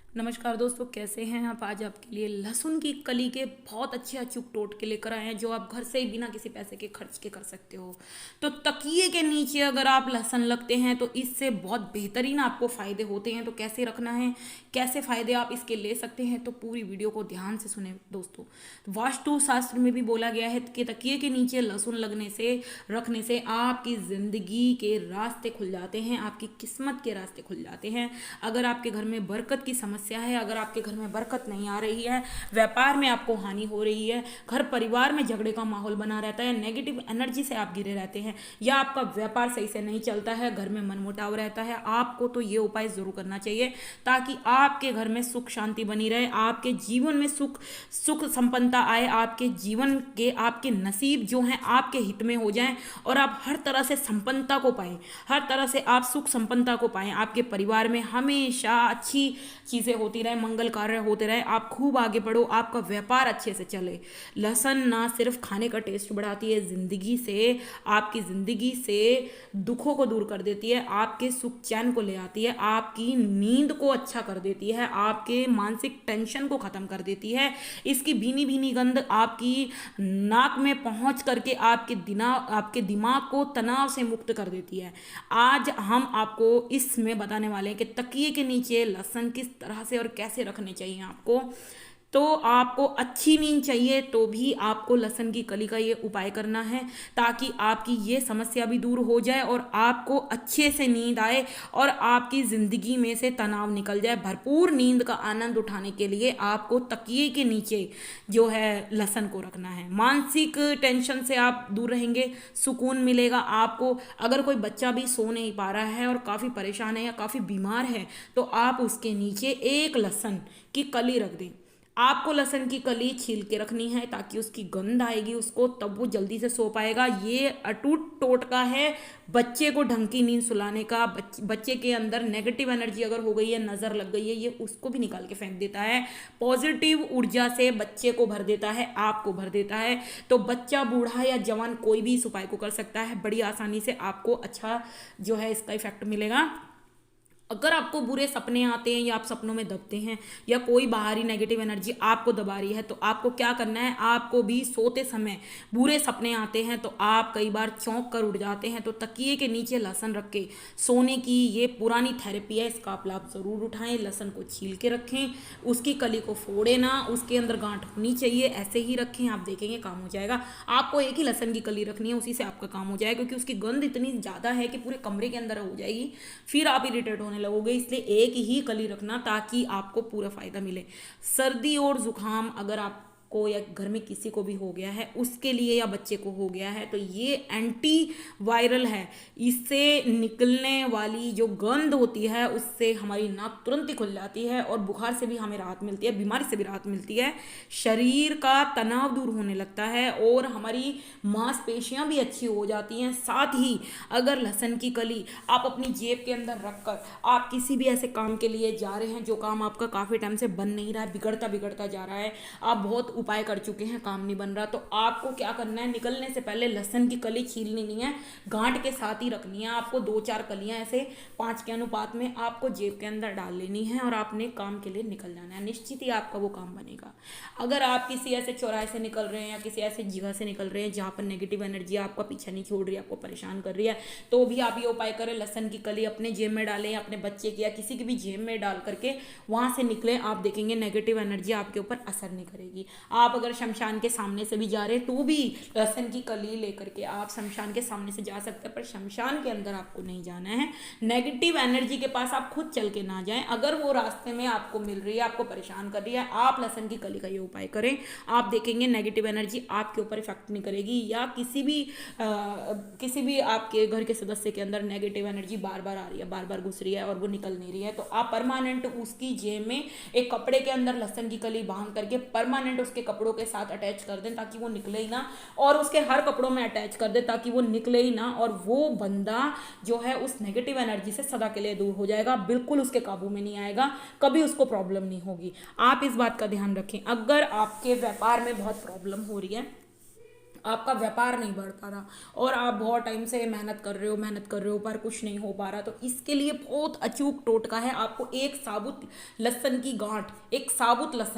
नमस्कार दोस्तों, कैसे हैं आप। आज आपके लिए लहसुन की कली के बहुत अच्छे अचूक टोटके लेकर आए हैं जो आप घर से ही बिना किसी पैसे के खर्च के कर सकते हो। तो तकिए के नीचे अगर आप लहसुन लगते हैं तो इससे बहुत बेहतरीन आपको फ़ायदे होते हैं। तो कैसे रखना है, कैसे फ़ायदे आप इसके ले सकते हैं, तो पूरी वीडियो को ध्यान से सुने दोस्तों। वास्तु शास्त्र में भी बोला गया है कि तकिए के नीचे लहसुन लगने से, रखने से आपकी ज़िंदगी के रास्ते खुल जाते हैं, आपकी किस्मत के रास्ते खुल जाते हैं। अगर आपके घर में बरकत की समस्या है, अगर आपके घर में बरकत नहीं आ रही है, व्यापार में आपको हानि हो रही है, घर परिवार में झगड़े का माहौल बना रहता है, नेगेटिव एनर्जी से आप घिरे रहते हैं, या आपका व्यापार सही से नहीं चलता है, घर में मनमुटाव रहता है, आपको तो ये उपाय जरूर करना चाहिए ताकि आपके घर में सुख शांति बनी रहे, आपके जीवन में सुख सुख संपन्नता आए, आपके जीवन के आपके नसीब जो हैं आपके हित में हो जाएं और आप हर तरह से संपन्नता को पाएं, हर तरह से आप सुख संपन्नता को पाएं। आपके परिवार में हमेशा अच्छी चीज़ें होती रहे, मंगल कार्य होते रहे, आप खूब आगे बढ़ो, आपका व्यापार अच्छे से चले। लहसुन ना सिर्फ खाने का टेस्ट बढ़ाती है, ज़िंदगी से, आपकी ज़िंदगी से दुखों को दूर कर देती है, आपके सुख चैन को ले आती है, आपकी नींद को अच्छा कर देती है, आपके मानसिक टेंशन को ख़त्म कर देती है। इसकी भीनी भीनी गंध आपकी नाक में पहुंच करके आपके दिमाग को तनाव से मुक्त कर देती है। आज हम आपको इसमें बताने वाले हैं कि तकिए के नीचे लहसुन किस तरह से और कैसे रखने चाहिए आपको। तो आपको अच्छी नींद चाहिए तो भी आपको लहसुन की कली का ये उपाय करना है ताकि आपकी ये समस्या भी दूर हो जाए और आपको अच्छे से नींद आए और आपकी ज़िंदगी में से तनाव निकल जाए। भरपूर नींद का आनंद उठाने के लिए आपको तकिए के नीचे जो है लहसुन को रखना है। मानसिक टेंशन से आप दूर रहेंगे, सुकून मिलेगा आपको। अगर कोई बच्चा भी सो नहीं पा रहा है और काफ़ी परेशान है या काफ़ी बीमार है तो आप उसके नीचे एक लहसुन की कली रख दें। आपको लहसुन की कली छील के रखनी है ताकि उसकी गंध आएगी उसको, तब वो जल्दी से सो पाएगा। ये अटूट टोटका है बच्चे को ढंग की नींद सुलाने का। बच्चे के अंदर नेगेटिव एनर्जी अगर हो गई है, नज़र लग गई है, ये उसको भी निकाल के फेंक देता है। पॉजिटिव ऊर्जा से बच्चे को भर देता है, आपको भर देता है। तो बच्चा, बूढ़ा या जवान कोई भी इस उपाय को कर सकता है। बड़ी आसानी से आपको अच्छा जो है इसका इफेक्ट मिलेगा। अगर आपको बुरे सपने आते हैं या आप सपनों में दबते हैं या कोई बाहरी नेगेटिव एनर्जी आपको दबा रही है तो आपको क्या करना है, आपको भी सोते समय बुरे सपने आते हैं तो आप कई बार चौंक कर उठ जाते हैं तो तकिए के नीचे लहसुन रख के सोने की ये पुरानी थेरेपी है, इसका आप लाभ ज़रूर उठाएं। लहसुन को छील के रखें, उसकी कली को फोड़े ना, उसके अंदर गांठ होनी चाहिए, ऐसे ही रखें, आप देखेंगे काम हो जाएगा। आपको एक ही लहसुन की कली रखनी है, उसी से आपका काम हो जाएगा क्योंकि उसकी गंध इतनी ज़्यादा है कि पूरे कमरे के अंदर हो जाएगी, फिर आप इरिटेट होने लगोगे। इसलिए एक ही कली रखना ताकि आपको पूरा फायदा मिले। सर्दी और जुकाम अगर आप को या घर में किसी को भी हो गया है उसके लिए, या बच्चे को हो गया है, तो ये एंटी वायरल है। इससे निकलने वाली जो गंध होती है उससे हमारी नाक तुरंत ही खुल जाती है और बुखार से भी हमें राहत मिलती है, बीमारी से भी राहत मिलती है, शरीर का तनाव दूर होने लगता है और हमारी मांसपेशियां भी अच्छी हो जाती हैं। साथ ही अगर लहसुन की कली आप अपनी जेब के अंदर रखकर आप किसी भी ऐसे काम के लिए जा रहे हैं जो काम आपका काफ़ी टाइम से बन नहीं रहा है, बिगड़ता बिगड़ता जा रहा है, आप बहुत उपाय कर चुके हैं, काम नहीं बन रहा, तो आपको क्या करना है, निकलने से पहले लहसुन की कली छीलनी नहीं है, गांठ के साथ ही रखनी है। आपको 2-4 कलियां ऐसे 5 के अनुपात में आपको जेब के अंदर डाल लेनी है और आपने काम के लिए निकल जाना है। निश्चित ही आपका वो काम बनेगा। अगर आप किसी ऐसे चौराहे से निकल रहे हैं या किसी ऐसे जगह से निकल रहे हैं जहाँ पर नेगेटिव एनर्जी आपका पीछा नहीं छोड़ रही है, आपको परेशान कर रही है, तो भी आप ये उपाय करें, लहसुन की कली अपने जेब में डालें, अपने बच्चे की या किसी की भी जेब में डाल करके वहाँ से निकले, आप देखेंगे नेगेटिव एनर्जी आपके ऊपर असर नहीं करेगी। आप अगर शमशान के सामने से भी जा रहे हैं तो भी लहसुन की कली लेकर के आप शमशान के सामने से जा सकते हैं, पर शमशान के अंदर आपको नहीं जाना है। नेगेटिव एनर्जी के पास आप खुद चल के ना जाएं। अगर वो रास्ते में आपको मिल रही है, आपको परेशान कर रही है, आप लहसुन की कली का ये उपाय करें, आप देखेंगे नेगेटिव एनर्जी आपके ऊपर इफेक्ट नहीं करेगी। या किसी भी आपके घर के सदस्य के अंदर नेगेटिव एनर्जी बार बार आ रही है, बार बार घुस रही है और वो निकल नहीं रही है, तो आप परमानेंट उसकी जेब में एक कपड़े के अंदर लहसुन की कली बांध करके परमानेंट उसके कपड़ों के साथ अटैच कर दें ताकि वो निकले ही ना, और उसके हर कपड़ों में अटैच कर दें ताकि वो निकले ही ना, और वो बंदा जो है उस नेगेटिव एनर्जी से सदा के लिए दूर हो जाएगा, बिल्कुल उसके काबू में नहीं आएगा, कभी उसको प्रॉब्लम नहीं होगी। आप इस बात का ध्यान रखें। अगर आपके व्यापार में बहुत प्रॉब्लम हो रही है, आपका व्यापार नहीं बढ़ पा रहा और आप बहुत टाइम से मेहनत कर रहे हो पर कुछ नहीं हो पा रहा, तो इसके लिए बहुत अचूक टोटका है। आपको एक साबुत लहसुन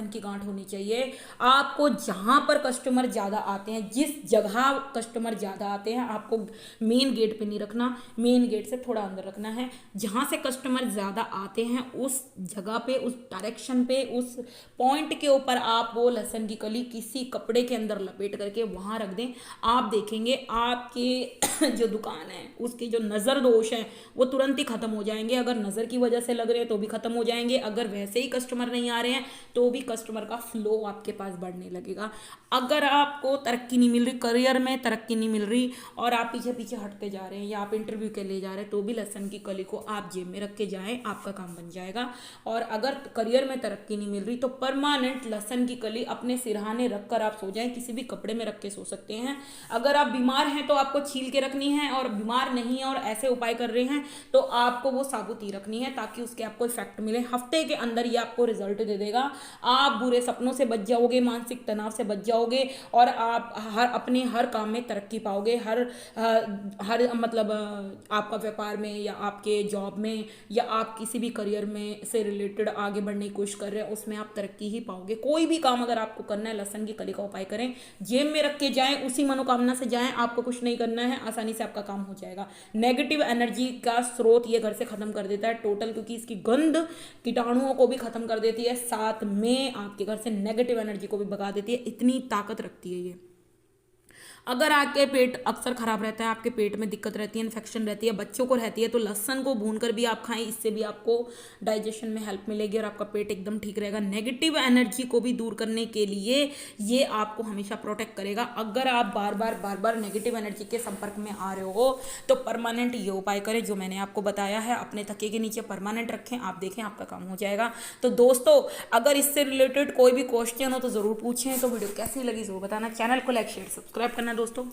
की गांठ होनी चाहिए। आपको जहां पर कस्टमर ज़्यादा आते हैं, जिस जगह कस्टमर ज़्यादा आते हैं, आपको मेन गेट पे नहीं रखना, मेन गेट से थोड़ा अंदर रखना है। जहां से कस्टमर ज़्यादा आते हैं उस जगह पे, उस डायरेक्शन पे, उस पॉइंट के ऊपर आप वो लहसुन की कली किसी कपड़े के अंदर लपेट करके वहां रख दें। आप देखेंगे आपके जो दुकान है उसके जो नज़र दोष हैं वो तुरंत ही खत्म हो जाएंगे। अगर नज़र की वजह से लग रहे हैं तो भी खत्म हो जाएंगे, अगर वैसे ही कस्टमर नहीं आ रहे हैं तो भी कस्टमर का फ्लो आपके पास बढ़ने लगेगा। अगर आपको तरक्की नहीं मिल रही, करियर में तरक्की नहीं मिल रही और आप पीछे पीछे हटते जा रहे हैं या आप इंटरव्यू के लिए जा रहे हैं, तो भी लहसुन की कली को आप जेब में रख के जाएं, आपका काम बन जाएगा। और अगर करियर में तरक्की नहीं मिल रही तो परमानेंट लहसुन की कली अपने सिरहाने रख कर आप सो जाएं, किसी भी कपड़े में रख के सो सकते हैं। अगर आप बीमार हैं तो आपको छील के रखनी है, और बीमार नहीं है और ऐसे उपाय कर रहे हैं तो आपको वो साबुत ही रखनी है ताकि उसके आपको इफेक्ट मिले। हफ्ते के अंदर ये आपको रिजल्ट दे देगा। आप बुरे सपनों से बच जाओगे, मानसिक तनाव से बच जाओगे और आप अपने हर काम में तरक्की पाओगे। हर मतलब आपका व्यापार में या आपके जॉब में या आप किसी भी करियर में से रिलेटेड आगे बढ़ने की कोशिश कर रहे हैं उसमें आप तरक्की ही पाओगे। कोई भी काम अगर आपको करना है लहसुन की कली का उपाय करें, जेब में रख के जाएं, उसी मनोकामना से जाएं, आपको कुछ नहीं करना है, आसानी से आपका काम हो जाएगा। नेगेटिव एनर्जी का स्रोत ये घर से खत्म कर देता है टोटल, क्योंकि इसकी गंध कीटाणुओं को भी खत्म कर देती है, साथ में आपके घर से नेगेटिव एनर्जी को भी भगा देती है। इतनी ताकत रखती है ये। अगर आपके पेट अक्सर खराब रहता है, आपके पेट में दिक्कत रहती है, इन्फेक्शन रहती है, बच्चों को रहती है, तो लहसुन को भूनकर भी आप खाएं, इससे भी आपको डाइजेशन में हेल्प मिलेगी और आपका पेट एकदम ठीक रहेगा। नेगेटिव एनर्जी को भी दूर करने के लिए ये आपको हमेशा प्रोटेक्ट करेगा। अगर आप बार बार नेगेटिव एनर्जी के संपर्क में आ रहे हो तो परमानेंट ये उपाय करें जो मैंने आपको बताया है, अपने तकिए के नीचे परमानेंट रखें, आप देखें आपका काम हो जाएगा। तो दोस्तों, अगर इससे रिलेटेड कोई भी क्वेश्चन हो तो ज़रूर पूछें। तो वीडियो कैसी लगी ज़रूर बताना, चैनल को लाइक शेयर सब्सक्राइब करना दोस्तों।